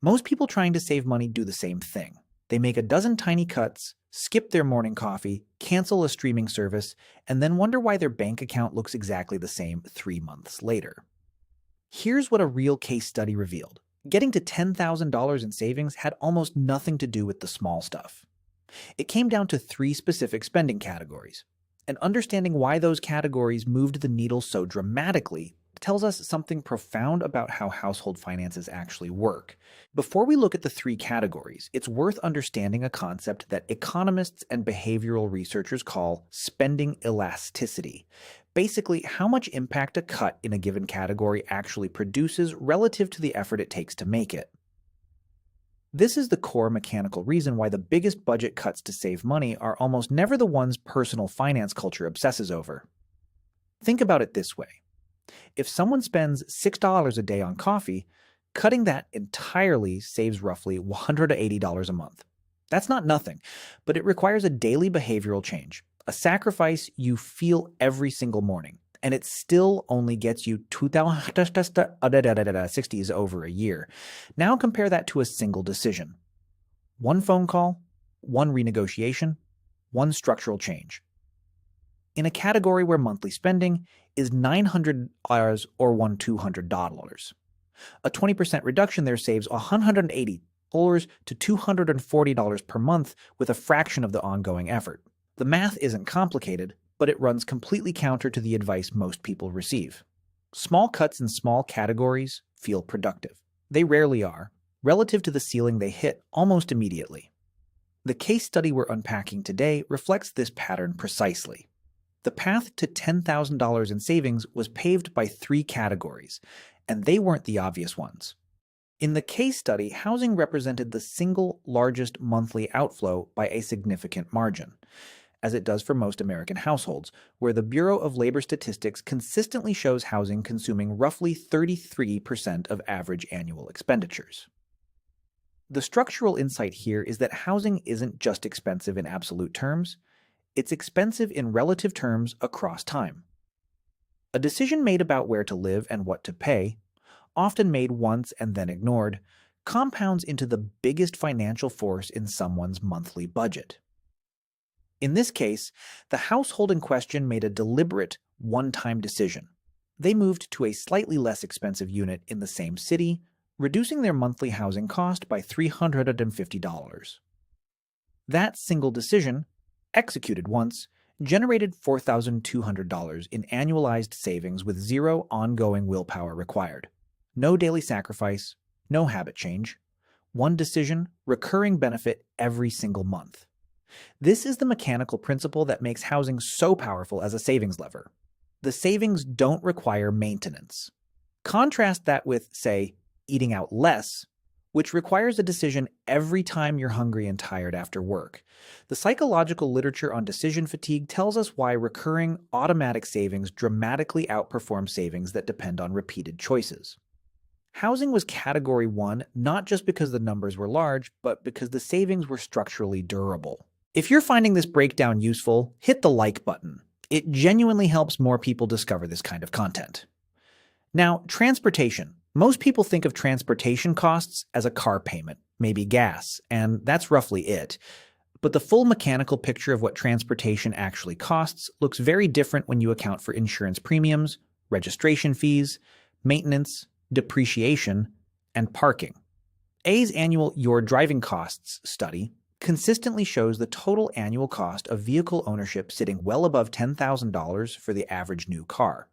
Most people trying to save money do the same thing. They make a dozen tiny cuts, skip their morning coffee, cancel a streaming service, and then wonder why their bank account looks exactly the same 3 months later. Here's what a real case study revealed. Getting to $10,000 in savings had almost nothing to do with the small stuff. It came down to 3 specific spending categories. And understanding why those categories moved the needle so dramatically tells us something profound about how household finances actually work. Before we look at the 3 categories, it's worth understanding a concept that economists and behavioral researchers call spending elasticity. Basically, how much impact a cut in a given category actually produces relative to the effort it takes to make it. This is the core mechanical reason why the biggest budget cuts to save money are almost never the ones personal finance culture obsesses over. Think about it this way. If someone spends $6 a day on coffee, cutting that entirely saves roughly $180 a month. That's not nothing, but it requires a daily behavioral change, a sacrifice you feel every single morning, and it still only gets you 2,060s over a year. Now compare that to a single decision. One phone call, one renegotiation, one structural change. In a category where monthly spending is $900 or $200. A 20% reduction there saves $180 to $240 per month with a fraction of the ongoing effort. The math isn't complicated, but it runs completely counter to the advice most people receive. Small cuts in small categories feel productive. They rarely are, relative to the ceiling they hit almost immediately. The case study we're unpacking today reflects this pattern precisely. The path to $10,000 in savings was paved by 3 categories, and they weren't the obvious ones. In the case study, housing represented the single largest monthly outflow by a significant margin, as it does for most American households, where the Bureau of Labor Statistics consistently shows housing consuming roughly 33% of average annual expenditures. The structural insight here is that housing isn't just expensive in absolute terms, it's expensive in relative terms across time. A decision made about where to live and what to pay, often made once and then ignored, compounds into the biggest financial force in someone's monthly budget. In this case, the household in question made a deliberate, one-time decision. They moved to a slightly less expensive unit in the same city, reducing their monthly housing cost by $350. That single decision, executed once, generated $4,200 in annualized savings with 0 ongoing willpower required. No daily sacrifice, no habit change. One decision, recurring benefit every single month. This is the mechanical principle that makes housing so powerful as a savings lever. The savings don't require maintenance. Contrast that with, say, eating out less, which requires a decision every time you're hungry and tired after work. The psychological literature on decision fatigue tells us why recurring, automatic savings dramatically outperform savings that depend on repeated choices. Housing was category 1 not just because the numbers were large, but because the savings were structurally durable. If you're finding this breakdown useful, hit the like button. It genuinely helps more people discover this kind of content. Now, transportation. Most people think of transportation costs as a car payment, maybe gas, and that's roughly it. But the full mechanical picture of what transportation actually costs looks very different when you account for insurance premiums, registration fees, maintenance, depreciation, and parking. A's annual Your Driving Costs study consistently shows the total annual cost of vehicle ownership sitting well above $10,000 for the average new car.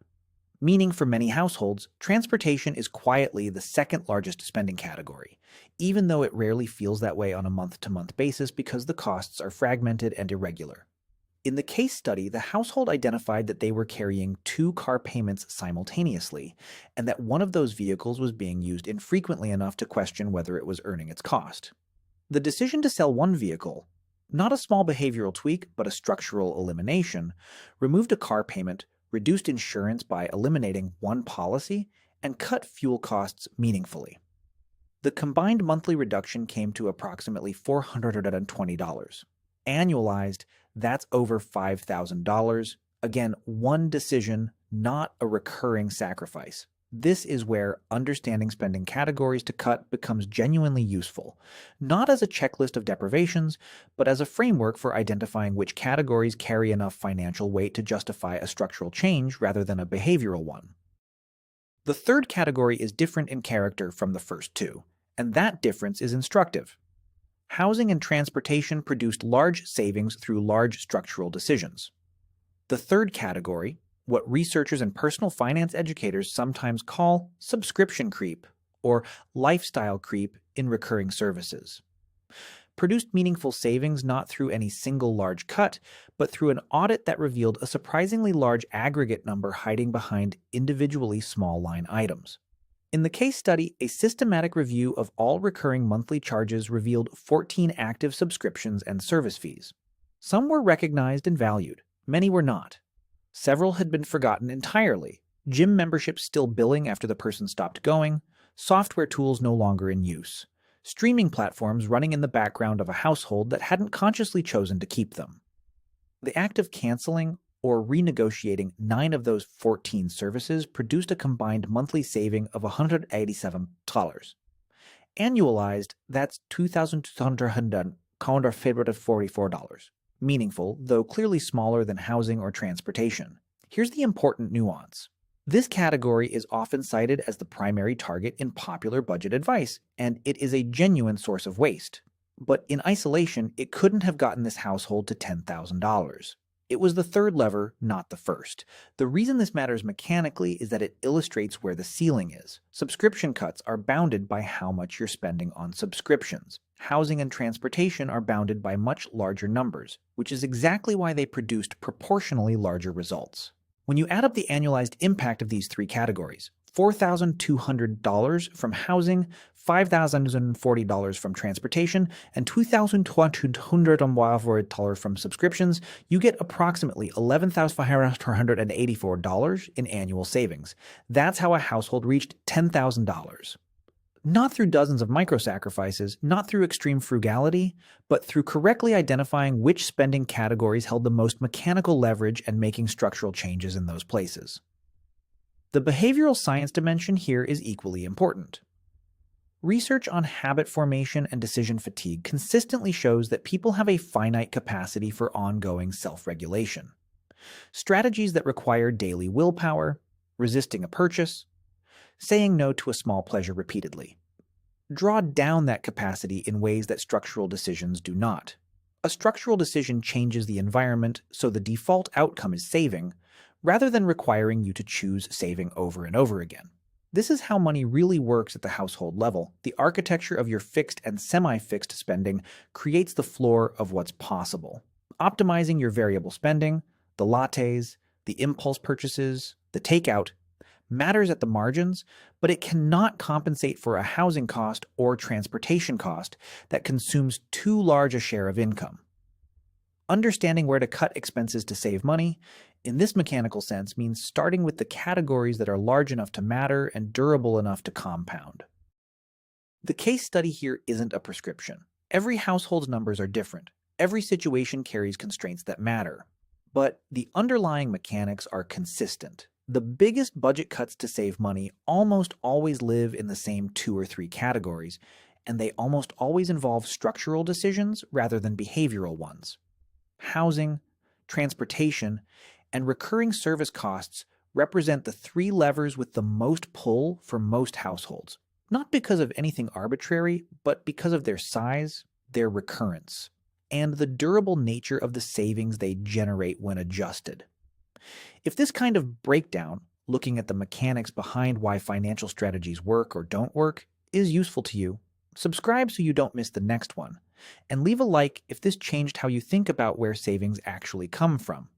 Meaning for many households, transportation is quietly the second largest spending category, even though it rarely feels that way on a month-to-month basis because the costs are fragmented and irregular. In the case study, the household identified that they were carrying 2 car payments simultaneously, and that one of those vehicles was being used infrequently enough to question whether it was earning its cost. The decision to sell one vehicle, not a small behavioral tweak but a structural elimination, removed a car payment, reduced insurance by eliminating one policy, and cut fuel costs meaningfully. The combined monthly reduction came to approximately $420. Annualized, that's over $5,000. Again, one decision, not a recurring sacrifice. This is where understanding spending categories to cut becomes genuinely useful, not as a checklist of deprivations, but as a framework for identifying which categories carry enough financial weight to justify a structural change rather than a behavioral one. The third category is different in character from the first two, and that difference is instructive. Housing and transportation produced large savings through large structural decisions. The third category, what researchers and personal finance educators sometimes call subscription creep or lifestyle creep in recurring services, produced meaningful savings not through any single large cut, but through an audit that revealed a surprisingly large aggregate number hiding behind individually small line items. In the case study, a systematic review of all recurring monthly charges revealed 14 active subscriptions and service fees. Some were recognized and valued, many were not. Several had been forgotten entirely, gym memberships still billing after the person stopped going, software tools no longer in use, streaming platforms running in the background of a household that hadn't consciously chosen to keep them. The act of canceling or renegotiating 9 of those 14 services produced a combined monthly saving of $187. Annualized, that's $2,244. Meaningful, though clearly smaller than housing or transportation. Here's the important nuance. This category is often cited as the primary target in popular budget advice, and it is a genuine source of waste. But in isolation, it couldn't have gotten this household to $10,000. It was the third lever, not the first. The reason this matters mechanically is that it illustrates where the ceiling is. Subscription cuts are bounded by how much you're spending on subscriptions. Housing and transportation are bounded by much larger numbers, which is exactly why they produced proportionally larger results. When you add up the annualized impact of these three categories, $4,200 from housing, $5,040 from transportation, and $2,200 from subscriptions, you get approximately $11,584 in annual savings. That's how a household reached $10,000. Not through dozens of micro-sacrifices, not through extreme frugality, but through correctly identifying which spending categories held the most mechanical leverage and making structural changes in those places. The behavioral science dimension here is equally important. Research on habit formation and decision fatigue consistently shows that people have a finite capacity for ongoing self-regulation. Strategies that require daily willpower, resisting a purchase, saying no to a small pleasure repeatedly, draw down that capacity in ways that structural decisions do not. A structural decision changes the environment, so the default outcome is saving, rather than requiring you to choose saving over and over again. This is how money really works at the household level. The architecture of your fixed and semi-fixed spending creates the floor of what's possible. Optimizing your variable spending, the lattes, the impulse purchases, the takeout, matters at the margins, but it cannot compensate for a housing cost or transportation cost that consumes too large a share of income. Understanding where to cut expenses to save money, in this mechanical sense, means starting with the categories that are large enough to matter and durable enough to compound. The case study here isn't a prescription. Every household's numbers are different. Every situation carries constraints that matter. But the underlying mechanics are consistent. The biggest budget cuts to save money almost always live in the same 2 or 3 categories, and they almost always involve structural decisions rather than behavioral ones. Housing, transportation, and recurring service costs represent the 3 levers with the most pull for most households, not because of anything arbitrary, but because of their size, their recurrence, and the durable nature of the savings they generate when adjusted. If this kind of breakdown, looking at the mechanics behind why financial strategies work or don't work, is useful to you, subscribe so you don't miss the next one, and leave a like if this changed how you think about where savings actually come from.